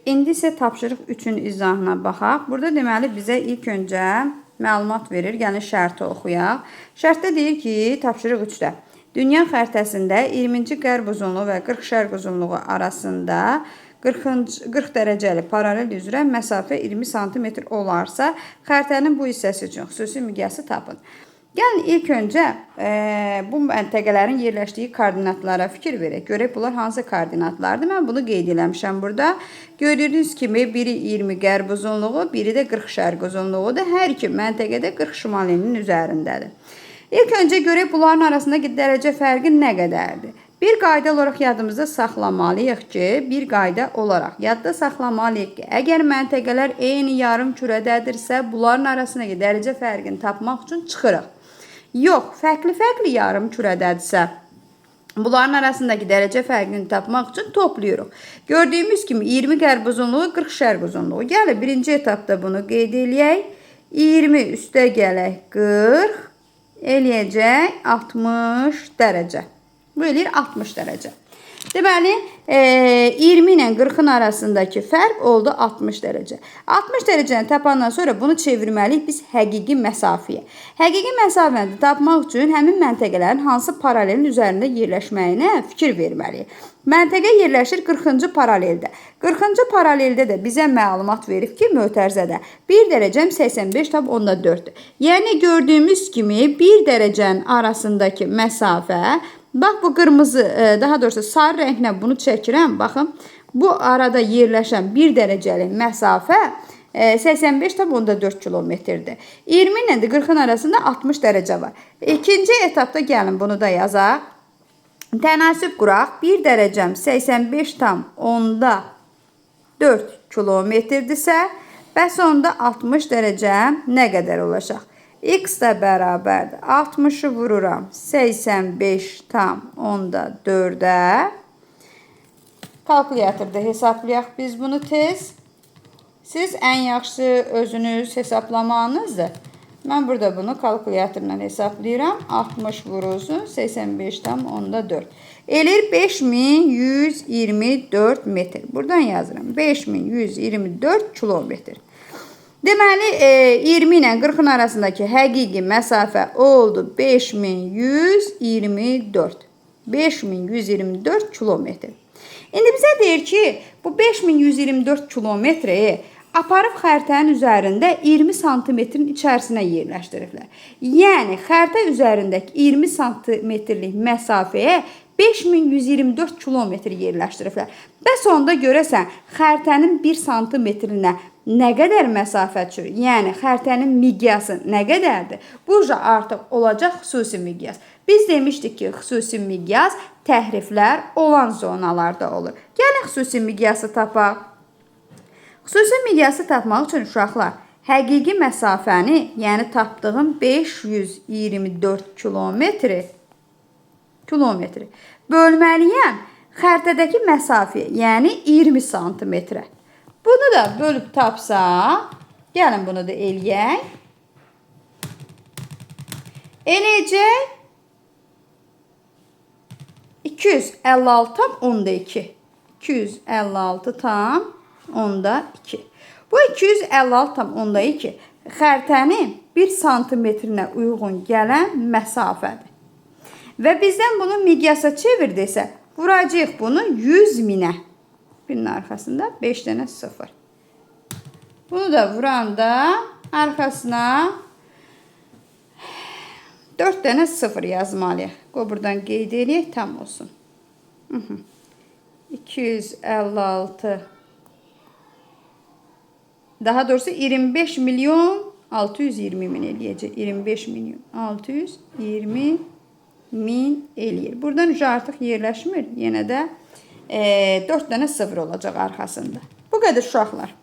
İndi isə tapşırıq 3-ün izahına baxaq. Burada deməli bizə ilk öncə məlumat verir. Gəlin şərti oxuyaq. Şərtdə deyir ki, tapşırıq 3-də dünya xəritəsində 20-ci qərb uzunluğu və 40 şərq uzunluğu arasında 40 dərəcəli paralel üzrə məsafə 20 sm olarsa, xəritənin bu hissəsi üçün xüsusi miqyası tapın. Gəlin ilk öncə bu məntəqələrin yerləşdiyi koordinatlara fikir verək. Görək bunlar hansı koordinatlardır? Mən bunu qeyd eləmişəm burada. Gördüyünüz kimi biri 20 qərb uzunluğu, biri də 40 şərq uzunluğudur. Hər iki məntəqədə 40 şimalinin üzərindədir. İlk öncə görək bunların arasındakı dərəcə fərqi nə qədərdir? Bir qayda olaraq yadımızda saxlamalıyıq ki, yadda saxlamalıyıq ki, əgər məntəqələr eyni yarım kürədədirsə, bunların arasındakı dərəcə fərqini tapmaq üçün çıxırıq. Yox, fərqli yarım kürədədirsə, bunların arasındakı dərəcə fərqini tapmaq üçün toplayırıq. Gördüyümüz kimi 20 qərb uzunluğu, 40 şərq uzunluğu. Gəlin birinci etapda bunu qeyd eləyək. 20 üstə gələk 40, eləyəcək 60 dərəcə. Bu eləyir 60 dərəcə. Deməli, 20 ilə 40-ın arasındakı fərq oldu 60 dərəcə. 60 dərəcəni tapandan sonra bunu çevirməliyik biz həqiqi məsafəyə. Həqiqi məsafəni tapmaq üçün həmin məntəqələrin hansı paralelin üzərində yerləşməyinə fikir verməliyik. Məntəqə yerləşir 40-cı paraleldə. 40-cı paraleldə də bizə məlumat verib ki, mötərizədə 1 dərəcəm 85,4-dür. Yəni, gördüyümüz kimi 1 dərəcənin arasındakı məsafə, bax bu qırmızı, daha doğrusu sarı rənglə bunu çəkirəm. Baxın, bu arada yerləşən 1 dərəcəli məsafə 85,4 kilometrdir. 20 ilə 40-ın arasında 60 dərəcə var. İkinci etapda gəlin bunu da yazaq. Tənasüb quraq. 1 dərəcəm 85,4 kilometrdirsə, bəs onda 60 dərəcəm nə qədər olacaq? X də bərabərdir. 60-ı vururam 85,4-ə. Kalkulyatorda hesablayaq biz bunu tez. Siz ən yaxşı özünüz hesablamağınızdır. Mən burada bunu kalkulyatorla hesablayıram. 60 vurulsun 85,4. Eləyir 5124 metr. Buradan yazıram. 5124 kilometr. Deməli, 20 ilə 40-ın arasındakı həqiqi məsafə oldu 5124. 5124 kilometr. İndi bizə deyir ki, bu 5124 kilometri aparıb xəritənin üzərində 20 santimetrin içərisinə yerləşdiriblər. Yəni, xəritə üzərindəki 20 santimetrlik məsafəyə 5124 kilometr yerləşdiriblər. Bəs onda görəsən, xəritənin 1 santimetrinə nə qədər məsafə düşür? Yəni, xəritənin miqyası nə qədərdir? Bu artıq olacaq xüsusi miqyas. Biz demişdik ki, xüsusi miqyas təhriflər olan zonalarda olur. Gəlin xüsusi miqyası tapaq. Xüsusi miqyası tapmaq üçün uşaqlar, həqiqi məsafəni, yəni tapdığım 524 kilometri bölməliyəm xəritədəki məsafəyə, yəni 20 santimetrə. Bunu da bölüb tapsaq, gəlin bunu da eləyək. Eləyəcək 256,2. 256,2. Bu 256,2 xəritənin 1 santimetrinə uyğun gələn məsafədir. Və bizdən bunu miqyasa çevirdiksə, vuracaq bunu 100.000-ə. Birinin arxasında 5 dənə 0. Bunu da vuranda arxasına 4 dənə 0 yazmalıyıq. Qoy buradan qeyd edək, tam olsun. 256. Daha doğrusu 25 milyon 620 min eləyəcək. 25 milyon 620 min eləyir. Buradan artıq yerləşmir. Yenə də 4 dənə 0 olacaq arxasında. Bu qədər uşaqlar.